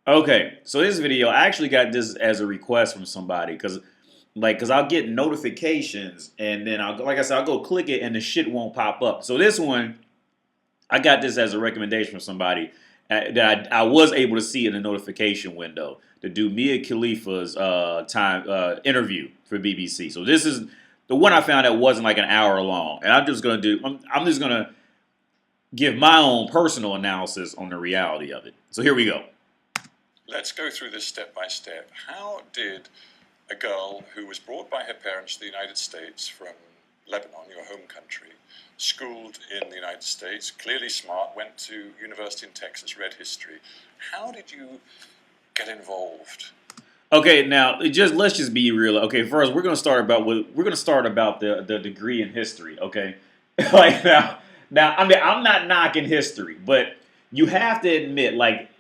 Okay, so this video, I actually got this as a request from somebody because I'll get notifications and then like I said, I'll go click it and the shit won't pop up. So this one, I got this as a recommendation from somebody that I was able to see in the notification window to do Mia Khalifa's time interview for BBC. So this is the one I found that wasn't like an hour long, and I'm just gonna give my own personal analysis on the reality of it. So here we go. Let's go through this step by step. How did a girl who was brought by her parents to the United States from Lebanon, your home country, schooled in the United States, clearly smart, went to university in Texas, read history. How did you get involved? Okay, now let's just be real. Okay, first we're gonna start about the degree in history. Okay, like now I mean I'm not knocking history, but you have to admit like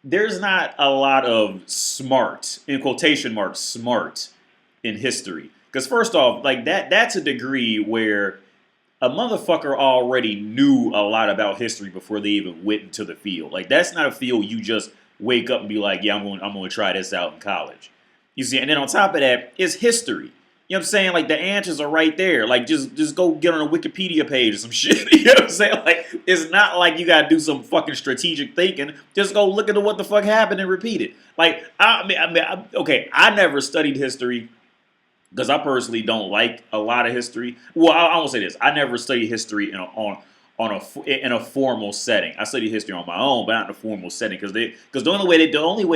there's not a lot of smart, in quotation marks, smart in history. Because first off, like that's a degree where a motherfucker already knew a lot about history before they even went into the field. Like that's not a field you just wake up and be like, yeah, I'm going to try this out in college. You see, and then on top of that, it's history. You know what I'm saying? Like the answers are right there. Like just go get on a Wikipedia page or some shit. You know what I'm saying? Like it's not like you gotta do some fucking strategic thinking. Just go look into what the fuck happened and repeat it. Like okay, I never studied history because I personally don't like a lot of history. Well, I won't say this. I never studied history in a formal setting. I studied history on my own, but not in a formal setting because the only way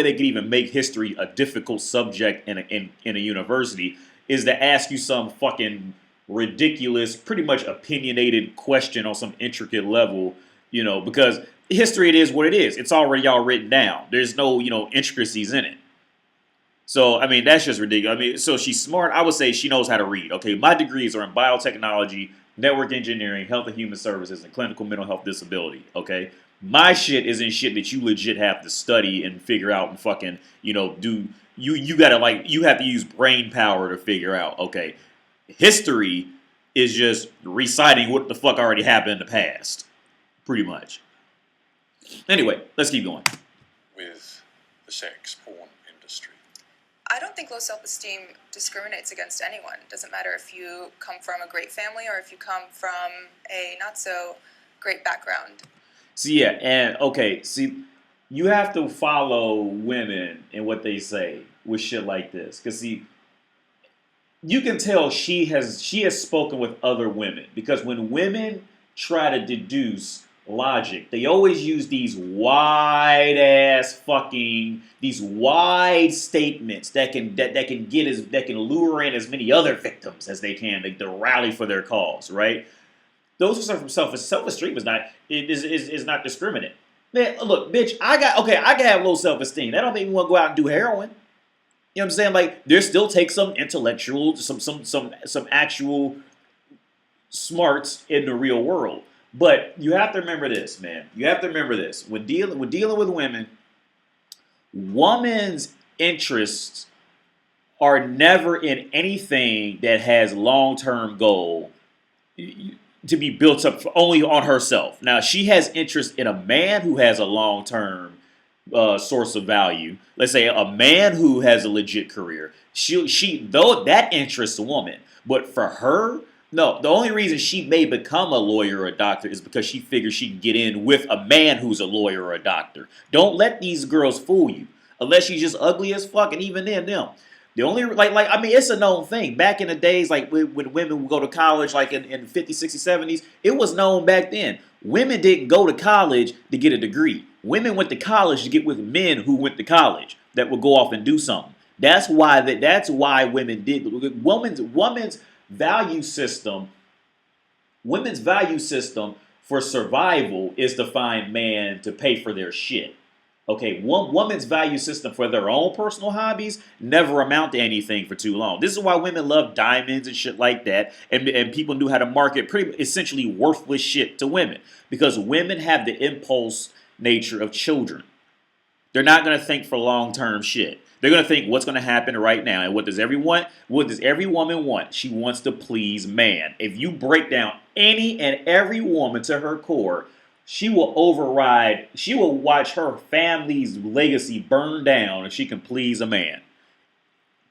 they could even make history a difficult subject in a university is to ask you some fucking ridiculous, pretty much opinionated question on some intricate level, because history it is what it is. It's already all written down. There's no, intricacies in it. So, I mean, that's just ridiculous. I mean, so she's smart. I would say she knows how to read. Okay, my degrees are in biotechnology, network engineering, health and human services, and clinical mental health disability. Okay, my shit isn't shit that you legit have to study and figure out and fucking, do. You gotta you have to use brain power to figure out. Okay, history is just reciting what the fuck already happened in the past, pretty much. Anyway, let's keep going. With the sex porn industry. I don't think low self-esteem discriminates against anyone. It doesn't matter if you come from a great family or if you come from a not so great background. See, yeah, and okay, see, you have to follow women and what they say with shit like this, because see, you can tell she has spoken with other women, because when women try to deduce logic, they always use these wide statements that can lure in as many other victims as they can to rally for their cause, right? Those who suffer from self-esteem is not discriminate. Man, look, bitch, I can have low self-esteem. That don't make me want to go out and do heroin. You know what I'm saying? Like, there still takes some intellectual, some actual smarts in the real world. But you have to remember this, man. You have to remember this. When dealing with women, women's interests are never in anything that has long-term goal to be built up only on herself. Now, she has interest in a man who has a long-term source of value. Let's say a man who has a legit career. She though that interests a woman, but for her, no. The only reason she may become a lawyer or a doctor is because she figures she can get in with a man who's a lawyer or a doctor. Don't let these girls fool you, unless she's just ugly as fuck, and even then, them. The only, I mean, it's a known thing. Back in the days, like, when women would go to college, like, in the 50s, 60s, 70s, it was known back then. Women didn't go to college to get a degree. Women went to college to get with men who went to college that would go off and do something. That's why women did. Women's value system for survival is to find man to pay for their shit. Okay, one woman's value system for their own personal hobbies never amount to anything for too long. This is why women love diamonds and shit like that, and people knew how to market pretty essentially worthless shit to women, because women have the impulse nature of children. They're not going to think for long-term shit. They're going to think what's going to happen right now. And what does every woman want? She wants to please man. If you break down any and every woman to her core, She will override. She will watch her family's legacy burn down if she can please a man.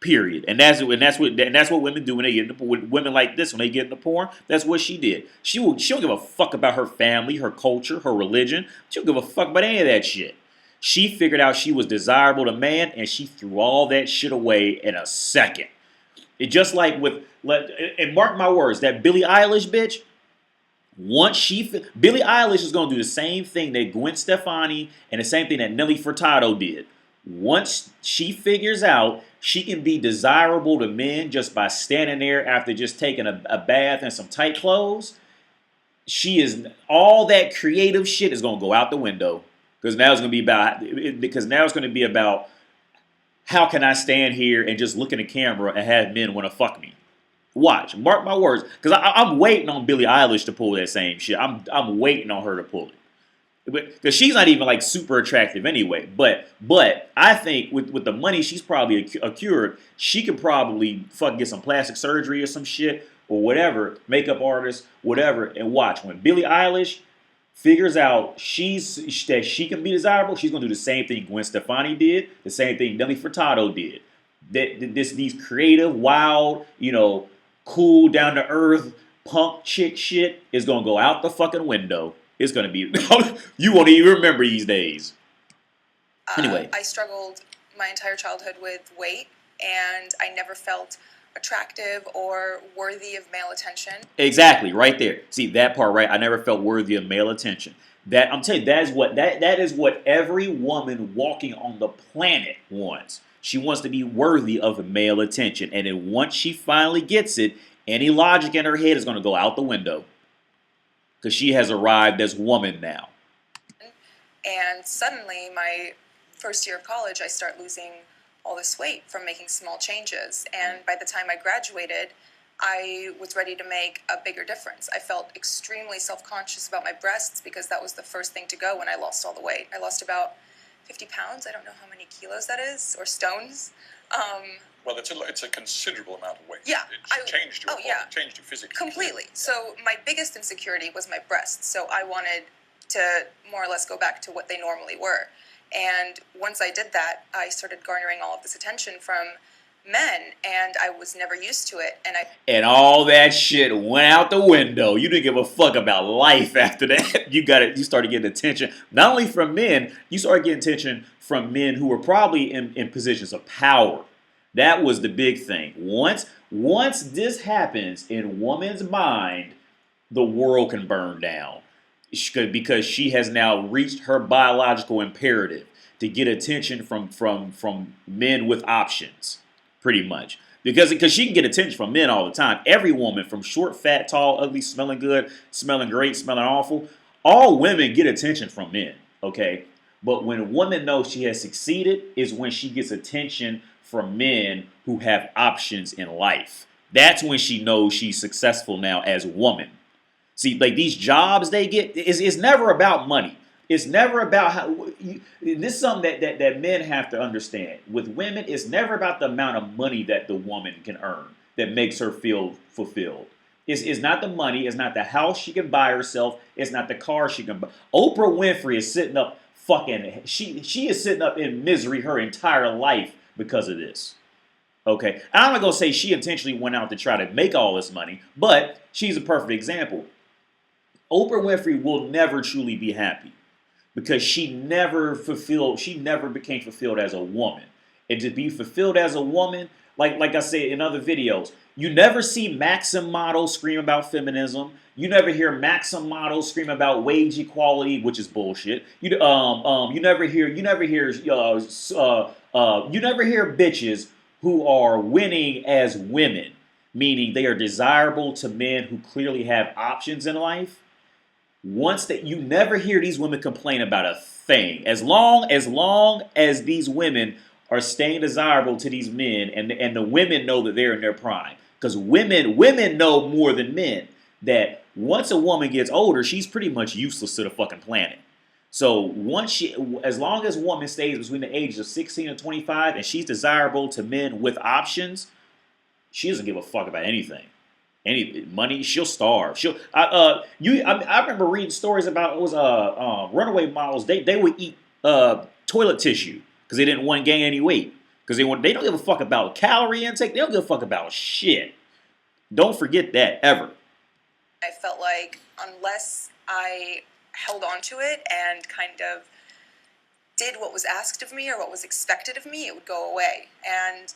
Period. And that's what women do when they get into with women like this when they get into porn. That's what she did. She don't give a fuck about her family, her culture, her religion. She don't give a fuck about any of that shit. She figured out she was desirable to man, and she threw all that shit away in a second. It just like with, and mark my words, that Billie Eilish bitch. Billie Eilish is gonna do the same thing that Gwen Stefani and the same thing that Nelly Furtado did. Once she figures out she can be desirable to men just by standing there after just taking a bath and some tight clothes, she is all that creative shit is gonna go out the window because now it's gonna be about how can I stand here and just look in the camera and have men want to fuck me. Watch, mark my words, because I'm waiting on Billie Eilish to pull that same shit. I'm waiting on her to pull it, because she's not even like super attractive anyway. But I think with the money she's probably accrued, she could probably fucking get some plastic surgery or some shit or whatever, makeup artist, whatever. And watch, when Billie Eilish figures out that she can be desirable, she's gonna do the same thing Gwen Stefani did, the same thing Nelly Furtado did. These creative, wild, cool, down to earth, punk chick shit is gonna go out the fucking window. It's gonna be you won't even remember these days. Anyway, I struggled my entire childhood with weight, and I never felt attractive or worthy of male attention. exactly, right there. See that part, right? I never felt worthy of male attention. That I'm telling you, that is what every woman walking on the planet wants. She wants to be worthy of male attention, and then once she finally gets it, any logic in her head is going to go out the window because she has arrived as woman now. And suddenly, my first year of college, I start losing all this weight from making small changes. And by the time I graduated, I was ready to make a bigger difference. I felt extremely self-conscious about my breasts because that was the first thing to go when I lost all the weight. I lost about 50 pounds. I don't know how many kilos that is, or stones. Well, it's a considerable amount of weight. Yeah. It changed your body, changed you physically. Completely. So my biggest insecurity was my breasts. So I wanted to more or less go back to what they normally were. And once I did that, I started garnering all of this attention from men, and I was never used to it. And all that shit went out the window. You didn't give a fuck about life after that. You started getting attention, not only from men, you started getting attention from men who were probably in positions of power. That was the big thing. Once this happens in woman's mind, the world can burn down. Because she has now reached her biological imperative to get attention from men with options, pretty much. Because she can get attention from men all the time. Every woman, from short, fat, tall, ugly, smelling good, smelling great, smelling awful, all women get attention from men, okay? But when a woman knows she has succeeded is when she gets attention from men who have options in life. That's when she knows she's successful now as a woman. See, like these jobs they get, it's never about money. It's never about how. This is something that men have to understand. With women, it's never about the amount of money that the woman can earn that makes her feel fulfilled. It's not the money. It's not the house she can buy herself. It's not the car she can buy. Oprah Winfrey is sitting up fucking. She is sitting up in misery her entire life because of this. Okay, I'm not gonna say she intentionally went out to try to make all this money, but she's a perfect example. Oprah Winfrey will never truly be happy because she never became fulfilled as a woman. And to be fulfilled as a woman, like I said in other videos, you never see Maxim models scream about feminism. You never hear Maxim models scream about wage equality, which is bullshit. You never hear bitches who are winning as women, meaning they are desirable to men who clearly have options in life. You never hear these women complain about a thing. As long as these women are staying desirable to these men, and the women know that they're in their prime, because women know more than men that once a woman gets older, she's pretty much useless to the fucking planet. So as long as a woman stays between the ages of 16 and 25, and she's desirable to men with options, she doesn't give a fuck about anything. Any money, she'll starve. I remember reading stories about it was runaway models. They would eat toilet tissue because they didn't want to gain any weight because they don't give a fuck about calorie intake. They don't give a fuck about shit. Don't forget that ever. I felt like unless I held on to it and kind of did what was asked of me or what was expected of me, it would go away. And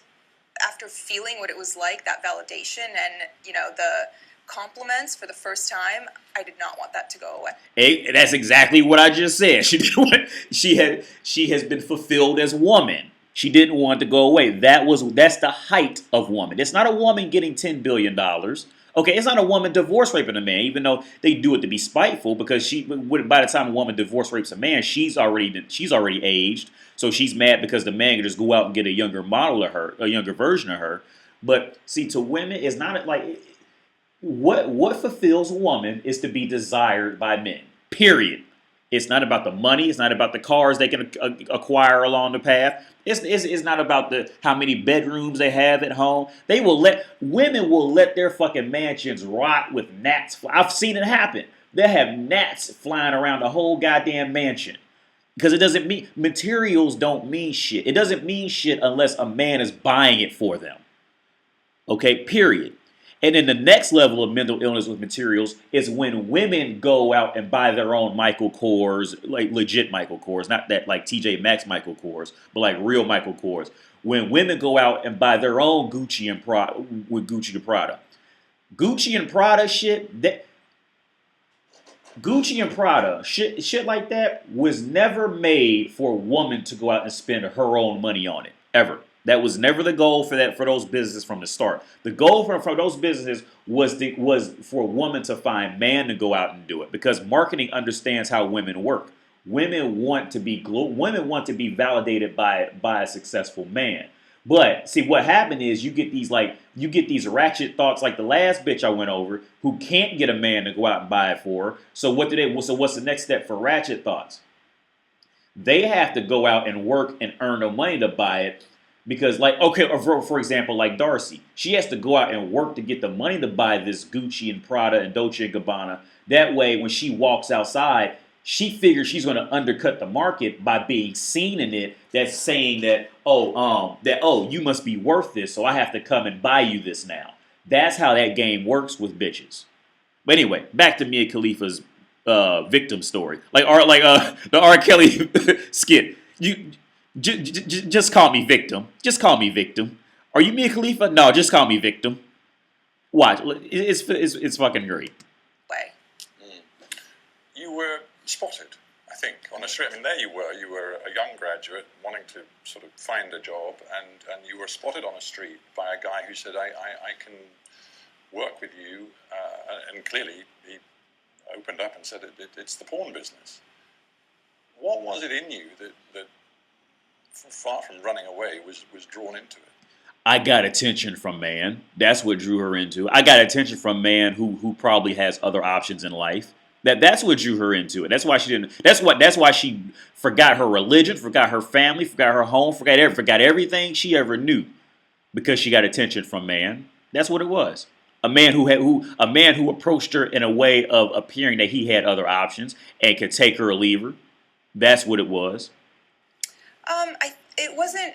after feeling what it was like, that validation and, the compliments for the first time, I did not want that to go away. Hey, that's exactly what I just said. She has been fulfilled as woman. She didn't want to go away. That's the height of woman. It's not a woman getting $10 billion. Okay, it's not a woman divorce raping a man, even though they do it to be spiteful, because by the time a woman divorce rapes a man, she's already aged, so she's mad because the man can just go out and get a younger model of her, a younger version of her. But see, to women, it's not like what fulfills a woman is to be desired by men. Period. It's not about the money. It's not about the cars they can acquire along the path. It's not about how many bedrooms they have at home. Women will let their fucking mansions rot with gnats. I've seen it happen. They have gnats flying around the whole goddamn mansion. Because it doesn't mean, materials don't mean shit. It doesn't mean shit unless a man is buying it for them. Okay, period. And then the next level of mental illness with materials is when women go out and buy their own Michael Kors, like legit Michael Kors, not that like TJ Maxx Michael Kors, but like real Michael Kors. When women go out and buy their own Gucci and Prada, with Gucci to Prada. Gucci and Prada shit like that was never made for a woman to go out and spend her own money on it, ever. That was never the goal for those businesses from the start. The goal for those businesses was for a woman to find man to go out and do it, because marketing understands how women work. Women want to be validated by a successful man. But see, what happened is you get these ratchet thoughts like the last bitch I went over who can't get a man to go out and buy it for her. So what's the next step for ratchet thoughts? They have to go out and work and earn the money to buy it. Because, for example, like Darcy, she has to go out and work to get the money to buy this Gucci and Prada and Dolce & Gabbana. That way, when she walks outside, she figures she's going to undercut the market by being seen in it. That's saying that, you must be worth this, so I have to come and buy you this now. That's how that game works with bitches. But anyway, back to Mia Khalifa's victim story, the R. Kelly skit. Just call me victim. Just call me victim. Are you Mia Khalifa? No, just call me victim. Watch. It's fucking great. Way. You were spotted, I think, on a street. I mean, there you were. You were a young graduate wanting to sort of find a job, and you were spotted on a street by a guy who said, I can work with you. And clearly he opened up and said, it's the porn business. What was it in you that far from running away, was drawn into it? I got attention from man. That's what drew her into it. I got attention from man who probably has other options in life. That's what drew her into it. That's why she didn't. That's why she forgot her religion, forgot her family, forgot her home, forgot everything she ever knew, because she got attention from man. That's what it was. A man who approached her in a way of appearing that he had other options and could take her or leave her. That's what it was. It wasn't.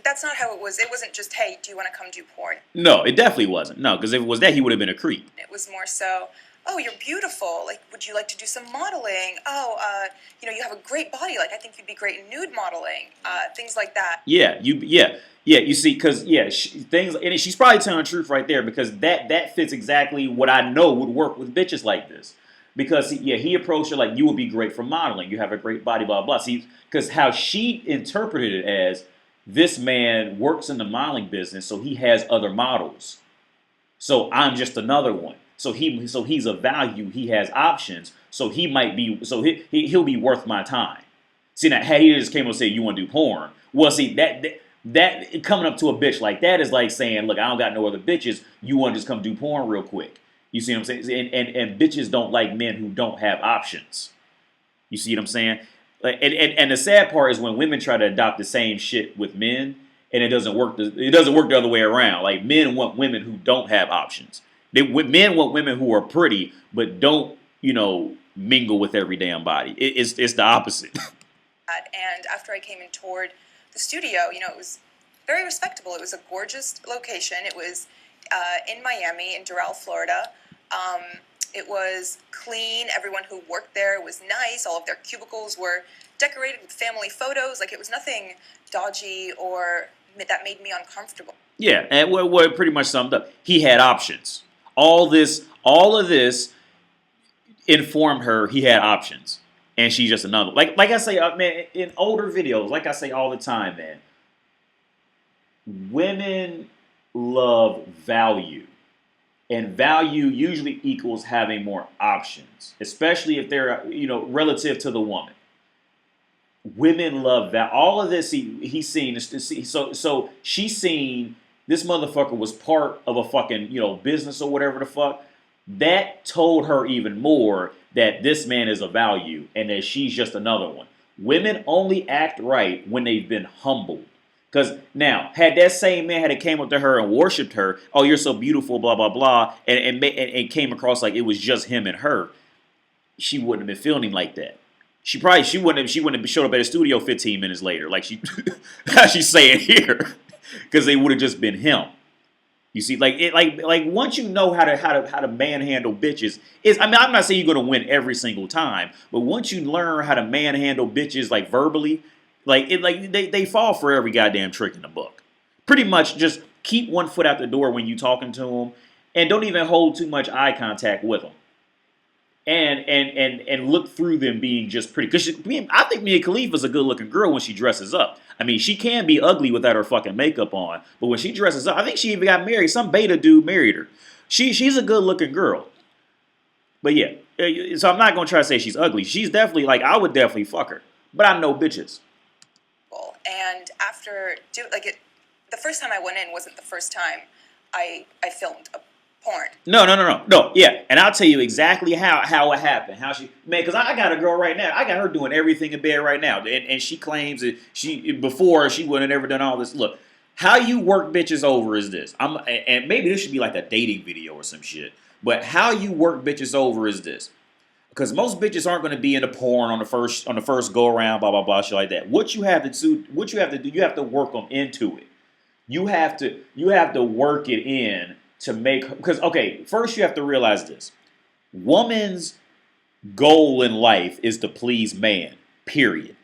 That's not how it was. It wasn't just, hey, do you want to come do porn? No, it definitely wasn't. No, because if it was that, he would have been a creep. It was more so, oh, you're beautiful. Like, would you like to do some modeling? Oh, you have a great body. Like, I think you'd be great in nude modeling. Things like that. Yeah. You see, because things, and she's probably telling the truth right there, because that fits exactly what I know would work with bitches like this. Because, he approached her like, you would be great for modeling. You have a great body, blah, blah. See, because how she interpreted it as, this man works in the modeling business, so he has other models. So I'm just another one. So he's of value. He has options. So he might be, so he'll be worth my time. See, now, had he just came and said, you want to do porn? Well, see, that coming up to a bitch like that is like saying, look, I don't got no other bitches. You want to just come do porn real quick. You see what I'm saying? And bitches don't like men who don't have options. You see what I'm saying? And the sad part is when women try to adopt the same shit with men, and it doesn't work. It doesn't work the other way around. Like, men want women who don't have options. Men want women who are pretty, but don't, mingle with every damn body. It's the opposite. And after I came and toured the studio, it was very respectable. It was a gorgeous location. It was in Miami, in Doral, Florida. It was clean. Everyone who worked there was nice. All of their cubicles were decorated with family photos. Like, it was nothing dodgy or that made me uncomfortable. Yeah, and what it pretty much summed up, he had options. All of this informed her he had options, and she's just another. Like I say, man, in older videos, like I say all the time, man, women love value. And value usually equals having more options, especially if they're, relative to the woman. Women love that. All of this he's seen. So she's seen this motherfucker was part of a fucking, business or whatever the fuck. That told her even more that this man is a value and that she's just another one. Women only act right when they've been humbled. Because now, had that same man had came up to her and worshipped her, oh, you're so beautiful, blah, blah, blah, and came across like it was just him and her, she wouldn't have been feeling him like that. She wouldn't have showed up at the studio 15 minutes later, like she's saying here, because they would have just been him. You see, like once you know how to manhandle bitches, I'm not saying you're gonna win every single time, but once you learn how to manhandle bitches like verbally. They fall for every goddamn trick in the book. Pretty much just keep one foot out the door when you talking to them, and don't even hold too much eye contact with them. And look through them being just pretty. Because I think Mia Khalifa is a good looking girl when she dresses up. I mean, she can be ugly without her fucking makeup on, but when she dresses up, I think she even got married. Some beta dude married her. She's a good looking girl. But yeah, so I'm not gonna try to say she's ugly. She's definitely I would definitely fuck her. But I know bitches. And after the first time I went in wasn't the first time I filmed a porn. No. Yeah, and I'll tell you exactly how it happened. How she because I got a girl right now. I got her doing everything in bed right now, and she claims that before she wouldn't have ever done all this. Look, how you work bitches over is this. And maybe this should be like a dating video or some shit. But how you work bitches over is this. Because most bitches aren't going to be into porn on the first go around, blah blah blah, shit like that. What you have to do, you have to work them into it. You have to work it in to make. Because first you have to realize this: woman's goal in life is to please man. Period.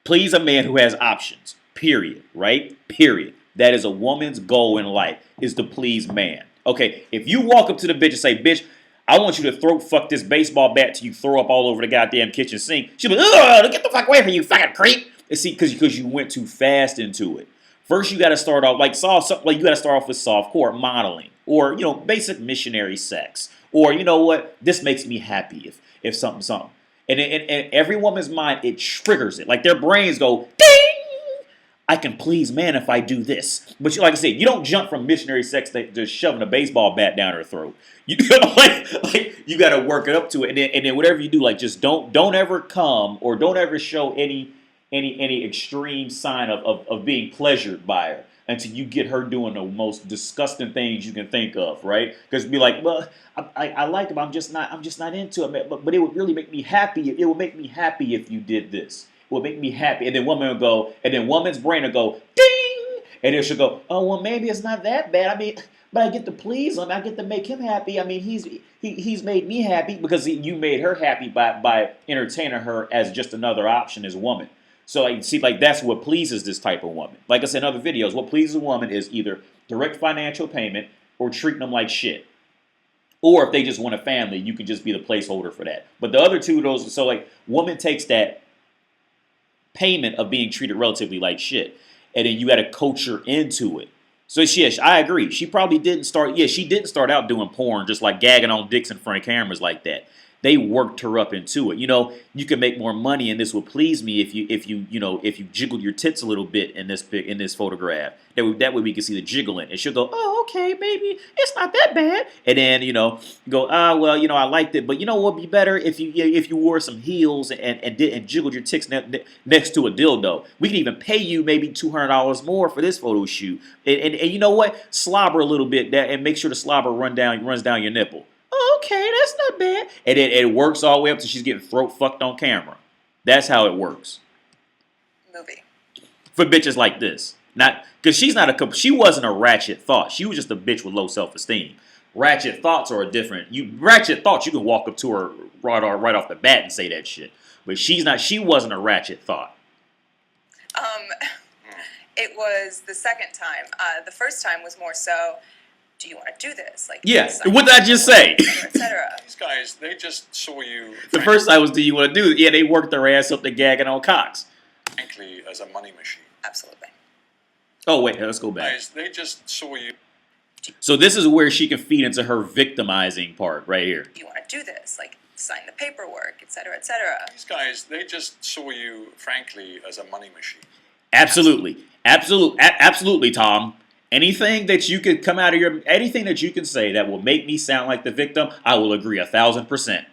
Please a man who has options. Period. Right. Period. That is a woman's goal in life, is to please man. Okay. If you walk up to the bitch and say, "Bitch, I want you to throat fuck this baseball bat till you throw up all over the goddamn kitchen sink," she'll be like, "Ugh, get the fuck away from you, fucking creep." And see, because you went too fast into it. First, you got to start off you got to start off with softcore modeling, or basic missionary sex, or this makes me happy if something, and every woman's mind, it triggers it. Like their brains go ding. I can please man if I do this. But like I said, you don't jump from missionary sex to just shoving a baseball bat down her throat. You you got to work it up to it, and then whatever you do, just don't ever come or don't ever show any extreme sign of being pleasured by her until you get her doing the most disgusting things you can think of, right? Because be like, well, I like him, I'm just not into it, but it would really make me happy. It would make me happy if you did this. Will make me happy. And then woman's brain will go, ding! And then she'll go, oh, well, maybe it's not that bad. I mean, but I get to please him. I get to make him happy. I mean, he's made me happy because you made her happy by entertaining her as just another option as a woman. So that's what pleases this type of woman. Like I said in other videos, what pleases a woman is either direct financial payment or treating them like shit. Or if they just want a family, you can just be the placeholder for that. But the other two of those, woman takes that payment of being treated relatively like shit, and then you got to coach her into it. So I agree. She probably didn't start. Yeah, she didn't start out doing porn, just like gagging on dicks in front of cameras like that. They worked her up into it. You can make more money, and this would please me if you jiggled your tits a little bit in this photograph. That way we can see the jiggling, and she'll go, oh, okay, maybe it's not that bad. And then go, well, I liked it, but what would be better if you wore some heels and jiggled your tits next to a dildo. We can even pay you maybe $200 more for this photo shoot, and you know what? Slobber a little bit and make sure the slobber runs down your nipple. Okay, that's not bad. And it works all the way up to she's getting throat fucked on camera. That's how it works. Movie. For bitches like this. Not because she wasn't a ratchet thought. She was just a bitch with low self-esteem. Ratchet thoughts are ratchet thoughts, you can walk up to her right off the bat and say that shit. But she wasn't a ratchet thought. It was the second time. The first time was more so, do you want to do this? Like, yes. What did I just say? Etc. These guys, they just saw you. The first time was, do you want to do it? Yeah, they worked their ass up to gagging on cocks. Frankly, as a money machine. Absolutely. Oh wait, let's go back. Guys, they just saw you. So this is where she can feed into her victimizing part right here. Do you want to do this? Like, sign the paperwork, etc., etc. These guys, they just saw you, frankly, as a money machine. Absolutely, Tom. Anything that you could anything that you can say that will make me sound like the victim, I will agree 1,000%.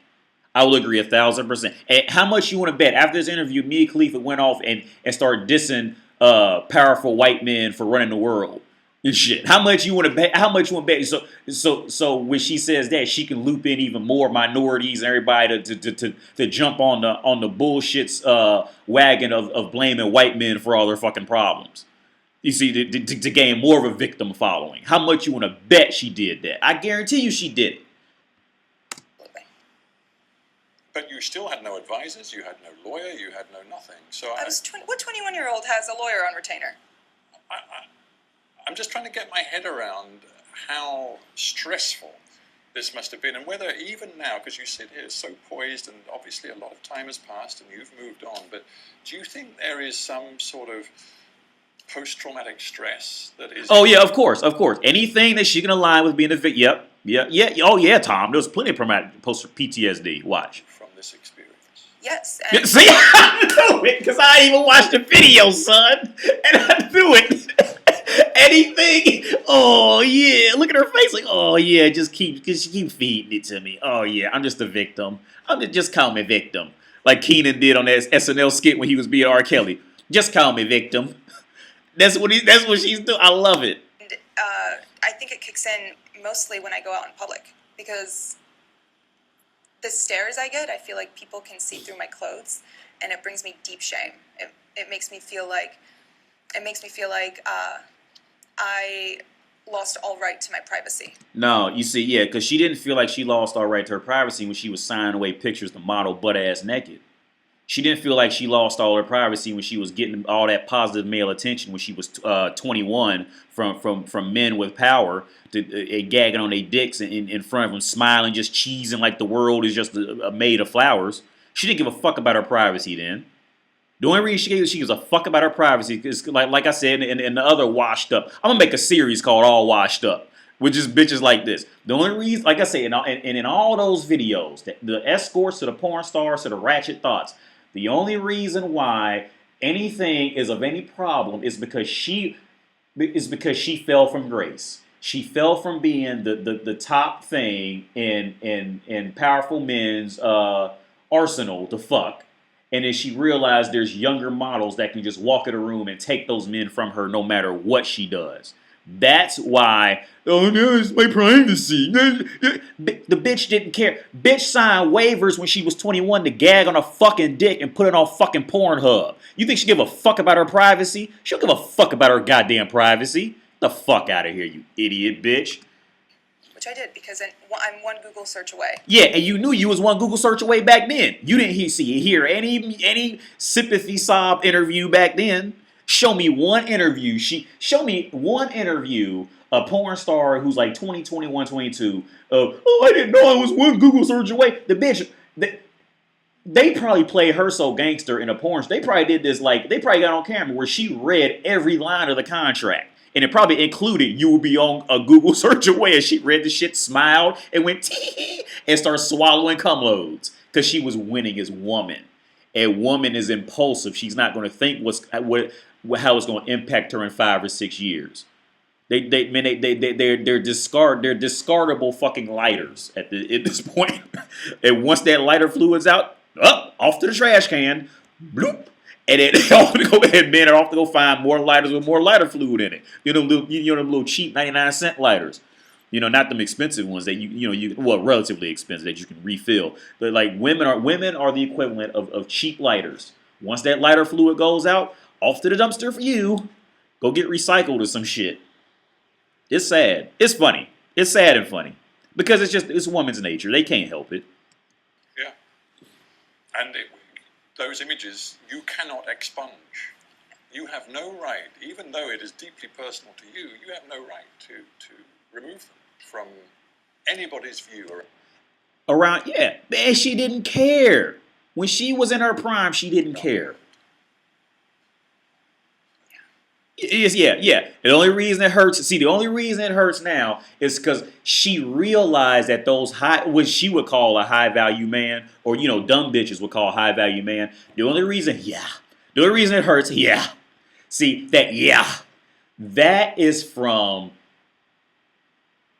I will agree 1,000%. And how much you want to bet? After this interview, Mia Khalifa went off and started dissing powerful white men for running the world and shit. How much you want to bet? How much you want to bet? So when she says that, she can loop in even more minorities and everybody to jump on the bullshit's wagon of blaming white men for all their fucking problems. You see, to gain more of a victim following. How much you want to bet she did that? I guarantee you she did it. But you still had no advisors, you had no lawyer, you had no nothing. So what 21-year-old has a lawyer on retainer? I'm just trying to get my head around how stressful this must have been, and whether even now, because you sit here so poised, and obviously a lot of time has passed and you've moved on, but do you think there is some sort of post-traumatic stress that is... Oh, yeah, of course. Anything that she can align with being a victim. Yeah. Oh, yeah, Tom. There's plenty of post-PTSD. Watch. From this experience. Yes. And see, I knew it, because I even watched the video, son. And I knew it. Anything. Oh, yeah. Look at her face. Like, oh, yeah, she keep feeding it to me. Oh, yeah, I'm just a victim. Just call me victim. Like Keenan did on that SNL skit when he was being R. Kelly. Just call me victim. That's what she's doing. I love it. And, I think it kicks in mostly when I go out in public, because the stares I get, I feel like people can see through my clothes, and it brings me deep shame. It makes me feel like I lost all right to my privacy. No, you see, yeah, because she didn't feel like she lost all right to her privacy when she was signing away pictures to model butt-ass naked. She didn't feel like she lost all her privacy when she was getting all that positive male attention when she was 21 from men with power to gagging on their dicks in front of them, smiling, just cheesing like the world is just a made of flowers. She didn't give a fuck about her privacy then. The only reason she gives a fuck about her privacy is, like I said, in the other washed up. I'm going to make a series called All Washed Up, which is bitches like this. The only reason, like I said, in all those videos, the escorts to the porn stars to the ratchet thoughts, the only reason why anything is of any problem is because she fell from grace. She fell from being the top thing in powerful men's arsenal to fuck. And then she realized there's younger models that can just walk in a room and take those men from her no matter what she does. That's why, oh no, it's my privacy. The bitch didn't care. Bitch signed waivers when she was 21 to gag on a fucking dick and put it on fucking Pornhub. You think she give a fuck about her privacy? She don't give a fuck about her goddamn privacy. Get the fuck out of here, you idiot bitch. Which I did, because I'm one Google search away. Yeah, and you knew you was one Google search away back then. You didn't hear any sympathy sob interview back then. Show me one interview. Show me one interview, a porn star who's like 20, 21, 22. Oh, I didn't know I was one Google search away. The bitch, they probably played her so gangster in a porn. They probably did this, like, they probably got on camera where she read every line of the contract. And it probably included you would be on a Google search away, and she read the shit, smiled, and went tee and started swallowing cum loads because she was winning as woman. A woman is impulsive. She's not going to think how it's going to impact her in 5 or 6 years. They're discardable fucking lighters at this point. And once that lighter fluid's out, off to the trash can, bloop, and then men are off to go find more lighters with more lighter fluid in it. Them little cheap 99-cent lighters. Not them expensive ones that relatively expensive that you can refill. But like women are the equivalent of cheap lighters. Once that lighter fluid goes out, off to the dumpster for you. Go get recycled or some shit. It's sad. It's funny. It's sad and funny. Because it's woman's nature. They can't help it. Yeah. And those images, you cannot expunge. You have no right, even though it is deeply personal to you, you have no right to remove them from anybody's view. And she didn't care. When she was in her prime, she didn't care. Yeah. The only reason it hurts now is because she realized that those what she would call a high value man, or dumb bitches would call a high value man. The only reason it hurts, See that is from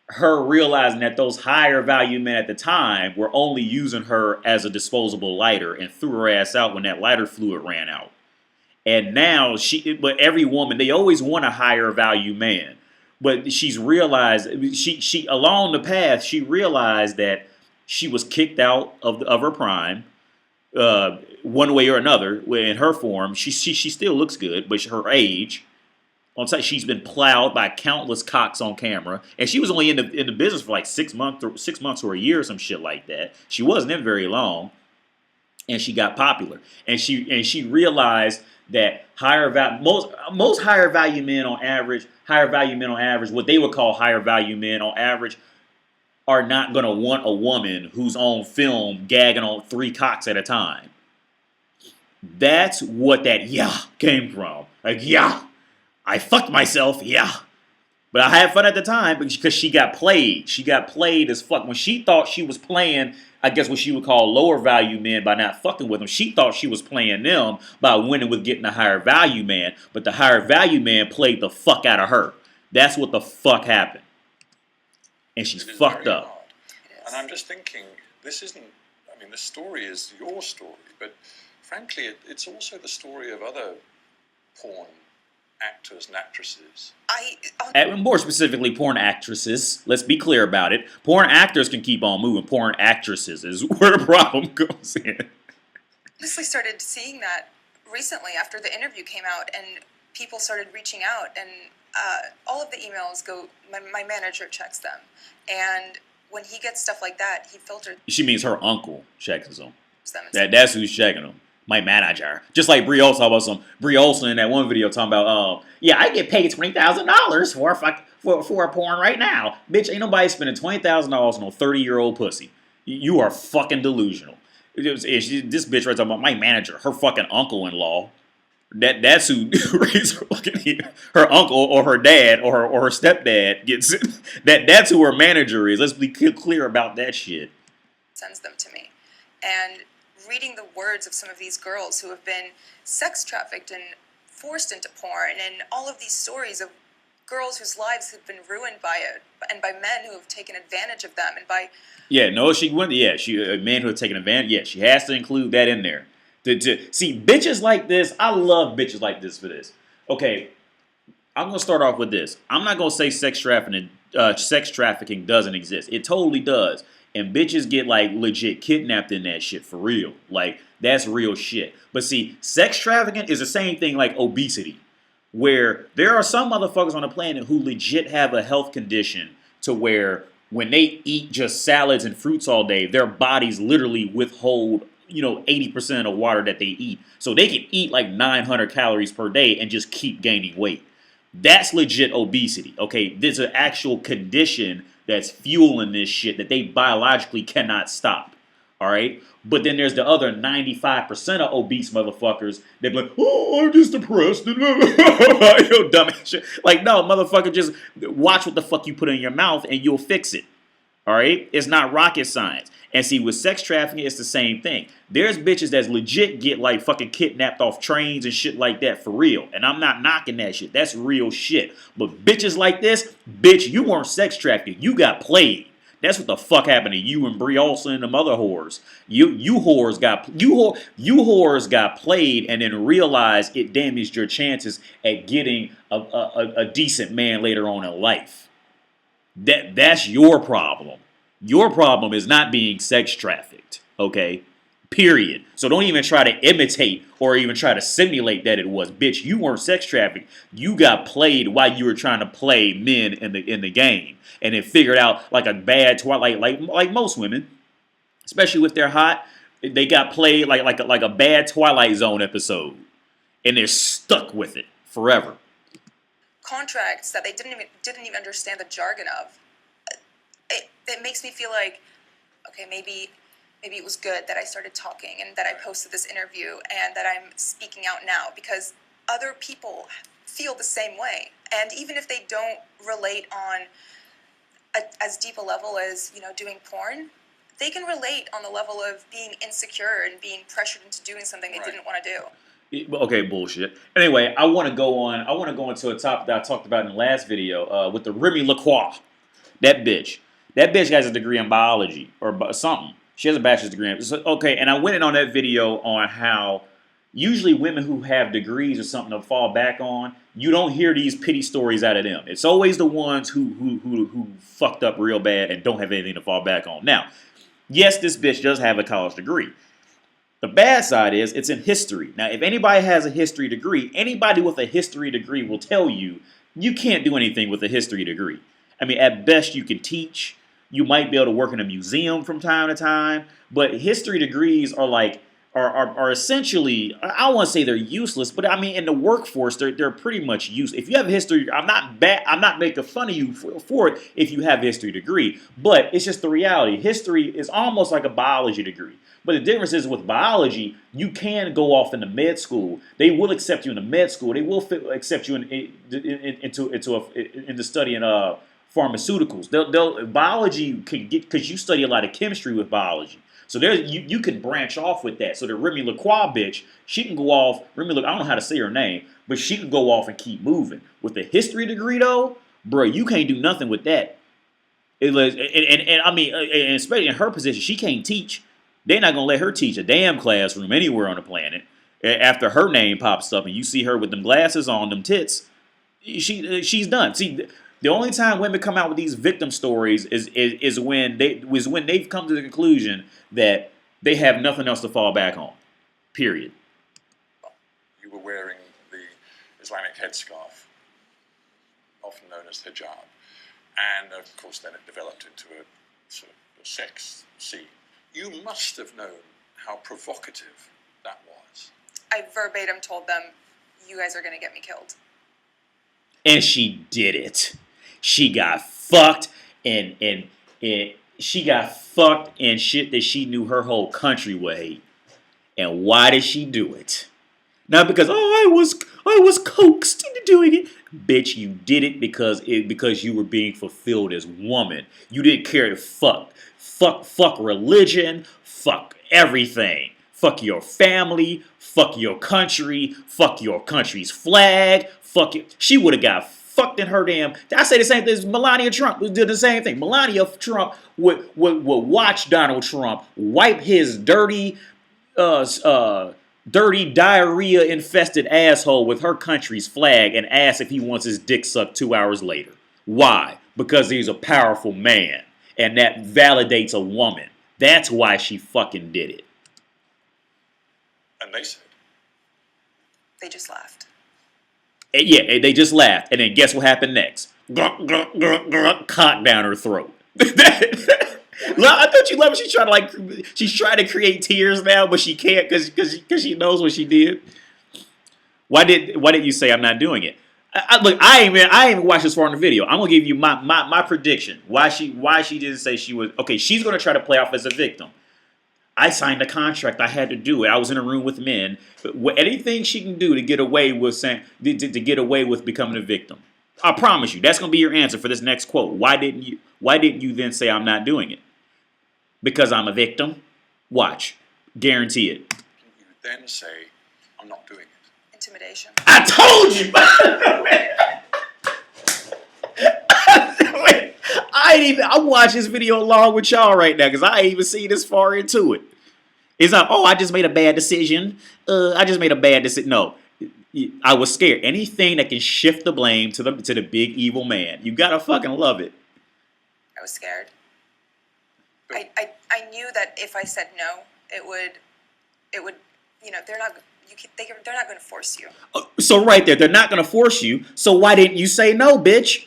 her realizing that those higher value men at the time were only using her as a disposable lighter and threw her ass out when that lighter fluid ran out. And now but every woman, they always want a higher value man. But she's realized, she along the path, she realized that she was kicked out of her prime, one way or another. In her form, she still looks good, but her age, on site, she's been plowed by countless cocks on camera, and she was only in the business for like 6 months or a year or some shit like that. She wasn't in very long, and she got popular, and she realized that most higher value men on average, what they would call higher value men on average, are not going to want a woman who's on film gagging on 3 cocks at a time. That's what that came from. Like, I fucked myself, But I had fun at the time because she got played. She got played as fuck. When she thought she was playing, I guess what she would call lower value men by not fucking with them, she thought she was playing them by winning with getting a higher value man. But the higher value man played the fuck out of her. That's what the fuck happened. And she's fucked up. And I'm just thinking, this story is your story, but frankly, it's also the story of other porn actors and actresses. And more specifically, porn actresses. Let's be clear about it. Porn actors can keep on moving. Porn actresses is where the problem goes in. Honestly started seeing that recently after the interview came out, and people started reaching out, and all of the emails go, my manager checks them. And when he gets stuff like that, he filters. She means her uncle checks them. That's who's checking them. My manager. Just like Brie Olson, Brie Olson in that one video talking about, I get paid $20,000 for a porn right now. Bitch, ain't nobody spending $20,000 on a 30-year-old pussy. You are fucking delusional. This bitch right talking about my manager, her fucking uncle-in-law. That's who raised her uncle or her dad or her stepdad gets it. That's who her manager is. Let's be clear about that shit. Sends them to me. And reading the words of some of these girls who have been sex trafficked and forced into porn, and all of these stories of girls whose lives have been ruined by it, and by men who have taken advantage of them, and by a man who have taken advantage. She has to include that in there. To see bitches like this, I love bitches like this for this. Okay, I'm gonna start off with this. I'm not gonna say sex trafficking doesn't exist. It totally does. And bitches get like legit kidnapped in that shit for real. Like, that's real shit. But see, sex trafficking is the same thing like obesity. Where there are some motherfuckers on the planet who legit have a health condition to where when they eat just salads and fruits all day, their bodies literally withhold 80% of the water that they eat. So they can eat like 900 calories per day and just keep gaining weight. That's legit obesity. Okay, there's an actual condition that's fueling this shit that they biologically cannot stop. All right, but then there's the other 95% of obese motherfuckers that be like, oh, I'm just depressed and yo, dumb shit. Like, no, motherfucker, just watch what the fuck you put in your mouth and you'll fix it. All right, it's not rocket science. And see, with sex trafficking, it's the same thing. There's bitches that's legit get like fucking kidnapped off trains and shit like that for real. And I'm not knocking that shit. That's real shit. But bitches like this, bitch, you weren't sex trafficking. You got played. That's what the fuck happened to you and Brie Olsen and them other whores. You whores got played and then realized it damaged your chances at getting a decent man later on in life. That's your problem. Your problem is not being sex trafficked, okay? Period. So don't even try to imitate or even try to simulate that it was. Bitch, you weren't sex trafficked. You got played while you were trying to play men in the game. And then figured out like a bad twilight, like most women, especially if they're hot, they got played like a bad Twilight Zone episode. And they're stuck with it forever. Contracts that they didn't even understand the jargon of. It makes me feel like, okay, maybe it was good that I started talking and that I posted this interview and that I'm speaking out now, because other people feel the same way. And even if they don't relate on as deep a level as, doing porn, they can relate on the level of being insecure and being pressured into doing something they didn't want to do. Okay, bullshit. Anyway, I want to go into a topic that I talked about in the last video with the Remy LaCroix. That bitch has a degree in biology or something. She has a bachelor's degree. Okay, and I went in on that video on how usually women who have degrees or something to fall back on, you don't hear these pity stories out of them. It's always the ones who fucked up real bad and don't have anything to fall back on. Now, yes, this bitch does have a college degree. The bad side is it's in history. Now, if anybody has a history degree, anybody with a history degree will tell you you can't do anything with a history degree. I mean, at best you can teach. You might be able to work in a museum from time to time, but history degrees are essentially, I don't want to say they're useless, but I mean in the workforce they're pretty much useless. If you have a history, I'm not making fun of you for it if you have a history degree, but it's just the reality. History is almost like a biology degree. But the difference is with biology, you can go off into med school. They will accept you into med school. They will accept you into studying pharmaceuticals. Biology can get, because you study a lot of chemistry with biology. So you can branch off with that. So the Remy LaCroix bitch, she can go off. I don't know how to say her name, but she can go off and keep moving. With a history degree though, bro, you can't do nothing with that. And I mean, and especially in her position, she can't teach. They're not gonna let her teach a damn classroom anywhere on the planet. After her name pops up and you see her with them glasses on, them tits, she's done. See. The only time women come out with these victim stories is when they've come to the conclusion that they have nothing else to fall back on. Period. You were wearing the Islamic headscarf, often known as hijab, and of course then it developed into a sort of a sex scene. You must have known how provocative that was. I verbatim told them, "You guys are going to get me killed." And she did it. She got fucked and she got fucked and shit that she knew her whole country would hate. And why did she do it? Not because I was coaxed into doing it. Bitch, you did it because you were being fulfilled as woman. You didn't care to fuck religion, fuck everything. Fuck your family, fuck your country, fuck your country's flag, fuck it. She would have got fucked in her damn. I say the same thing as Melania Trump did the same thing. Melania Trump would watch Donald Trump wipe his dirty diarrhea infested asshole with her country's flag and ask if he wants his dick sucked 2 hours later. Why? Because he's a powerful man and that validates a woman. That's why she fucking did it. And they said? They just laughed. Yeah, they just laughed. And then guess what happened next? Cock down her throat. I thought you loved it. She's trying to create tears now, but she can't because she knows what she did. Why did you say I'm not doing it? Look, I ain't even watched this far in the video. I'm gonna give you my prediction. Why she didn't say she was okay. She's gonna try to play off as a victim. I signed a contract. I had to do it. I was in a room with men. Anything she can do to get away with saying to get away with becoming a victim. I promise you, that's gonna be your answer for this next quote. Why didn't you then say I'm not doing it? Because I'm a victim? Watch. Guarantee it. You then say, I'm not doing it. Intimidation. I told you! I watch this video along with y'all right now because I ain't even seen this far into it. It's not, oh, I just made a bad decision. I just made a bad decision. No. I was scared. Anything that can shift the blame to the big evil man. You gotta fucking love it. I was scared. I knew that if I said no, it would, you know, they're not going to force you. So right there, they're not gonna force you. So why didn't you say no, bitch?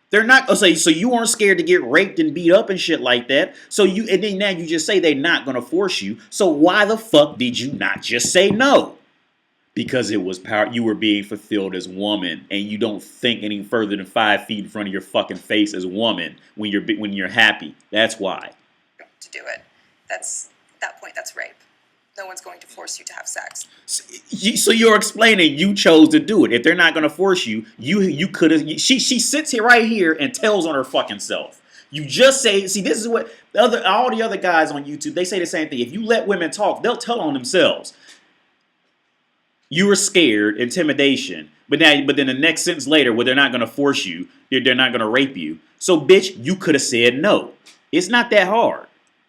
They're not. So you weren't scared to get raped and beat up and shit like that. And then now you just say they're not gonna force you. So why the fuck did you not just say no? Because it was power. You were being fulfilled as woman, and you don't think any further than 5 feet in front of your fucking face as woman when you're happy. That's why. To do it, at that point, that's rape. No one's going to force you to have sex. So you're explaining you chose to do it. If they're not going to force you, you could have. She sits here right here and tells on her fucking self. You just say, see, this is what all the other guys on YouTube, they say the same thing. If you let women talk, they'll tell on themselves. You were scared, intimidation, but then the next sentence later, well, they're not going to force you, they're not going to rape you. So, bitch, you could have said no. It's not that hard.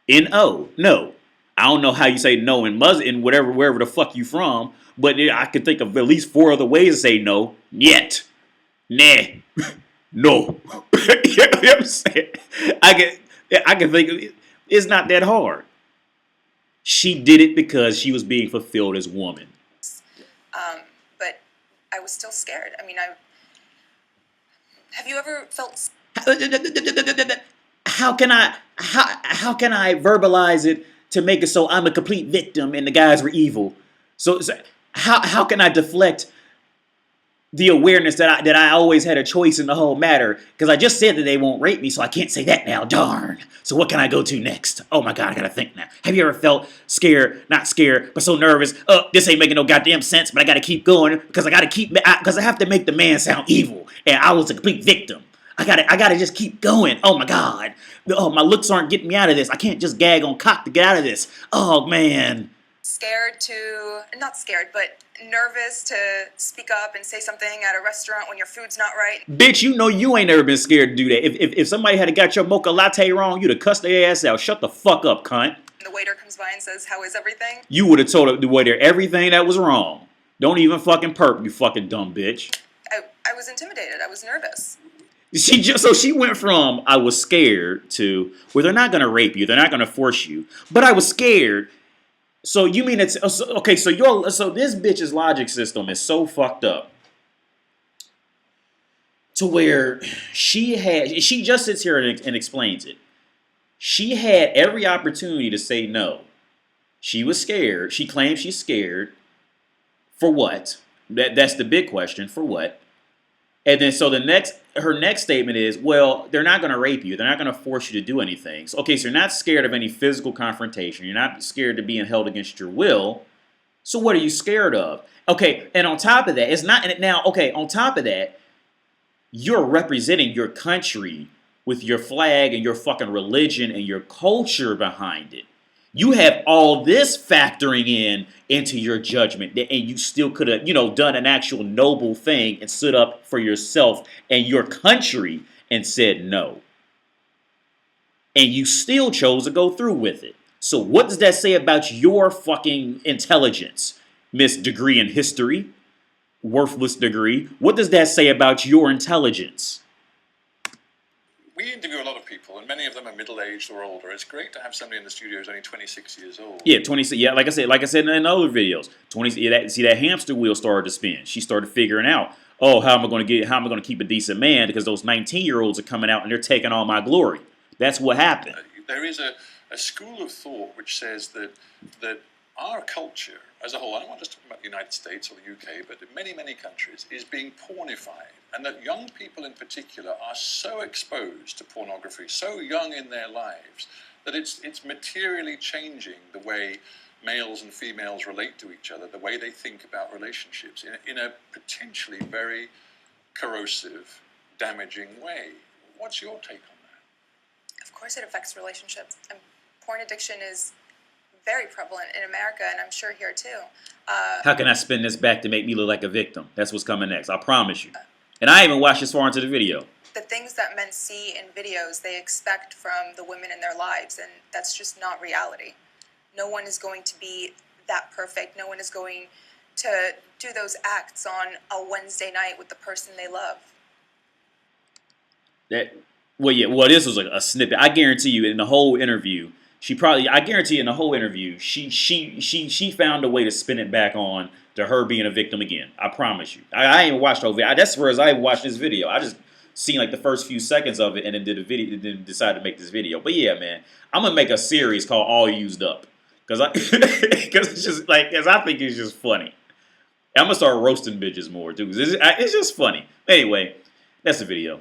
N-O, no. I don't know how you say no in wherever the fuck you from, but I could think of at least 4 other ways to say no. Yet. Nah. No. You know what I'm saying? I can think of it. It's not that hard. She did it because she was being fulfilled as woman. But I was still scared. I mean, have you ever felt... How can I verbalize it to make it so I'm a complete victim and the guys were evil? So how can I deflect the awareness that I always had a choice in the whole matter? Because I just said that they won't rape me, so I can't say that now. Darn. So what can I go to next? Oh my God, I gotta think now. Have you ever felt scared, not scared, but so nervous? This ain't making no goddamn sense, but I gotta keep going because I have to make the man sound evil, and I was a complete victim. I gotta just keep going. Oh my God. Oh, my looks aren't getting me out of this. I can't just gag on cock to get out of this. Oh man. Not scared, but nervous to speak up and say something at a restaurant when your food's not right? Bitch, you know you ain't never been scared to do that. If somebody had got your mocha latte wrong, you'd have cussed their ass out. Shut the fuck up, cunt. And the waiter comes by and says, how is everything? You would have told the waiter everything that was wrong. Don't even fucking perp, you fucking dumb bitch. I was intimidated. I was nervous. So she went from I was scared to, well, they're not gonna rape you, they're not gonna force you, but I was scared. So you mean it's okay? So this bitch's logic system is so fucked up to where she just sits here and explains it. She had every opportunity to say no. She was scared. She claims she's scared. For what? That's the big question. For what? And then so her next statement is, well, they're not going to rape you. They're not going to force you to do anything. So, okay, so you're not scared of any physical confrontation. You're not scared of being held against your will. So what are you scared of? Okay, and on top of that, on top of that, you're representing your country with your flag and your fucking religion and your culture behind it. You have all this factoring into your judgment, and you still could have, done an actual noble thing and stood up for yourself and your country and said no. And you still chose to go through with it. So what does that say about your fucking intelligence, Miss Degree in History? Worthless degree. What does that say about your intelligence? We interview a lot of people, and many of them are middle-aged or older. It's great to have somebody in the studio who's only 26 years old. Yeah, 26. Yeah, like I said in other videos, 20. Yeah, that hamster wheel started to spin. She started figuring out, how am I going to keep a decent man? Because those 19-year-olds are coming out and they're taking all my glory. That's what happened. There is a school of thought which says that our culture as a whole, I'm not just talking about the United States or the UK, but in many, many countries, is being pornified. And that young people in particular are so exposed to pornography, so young in their lives, that it's materially changing the way males and females relate to each other, the way they think about relationships in a potentially very corrosive, damaging way. What's your take on that? Of course it affects relationships. And porn addiction is very prevalent in America, and I'm sure here too. How can I spin this back to make me look like a victim? That's what's coming next. I promise you. And I ain't even watched this far into the video. The things that men see in videos, they expect from the women in their lives, and that's just not reality. No one is going to be that perfect. No one is going to do those acts on a Wednesday night with the person they love. Well, this was a snippet. I guarantee you, in the whole interview, she found a way to spin it back on to her being a victim again. I promise you. I ain't watched over. That's where I watched this video. I just seen like the first few seconds of it and then did a video. Then decided to make this video. But yeah, man, I'm gonna make a series called All Used Up because it's just like I think it's just funny. I'm gonna start roasting bitches more too. It's just funny. Anyway, that's the video.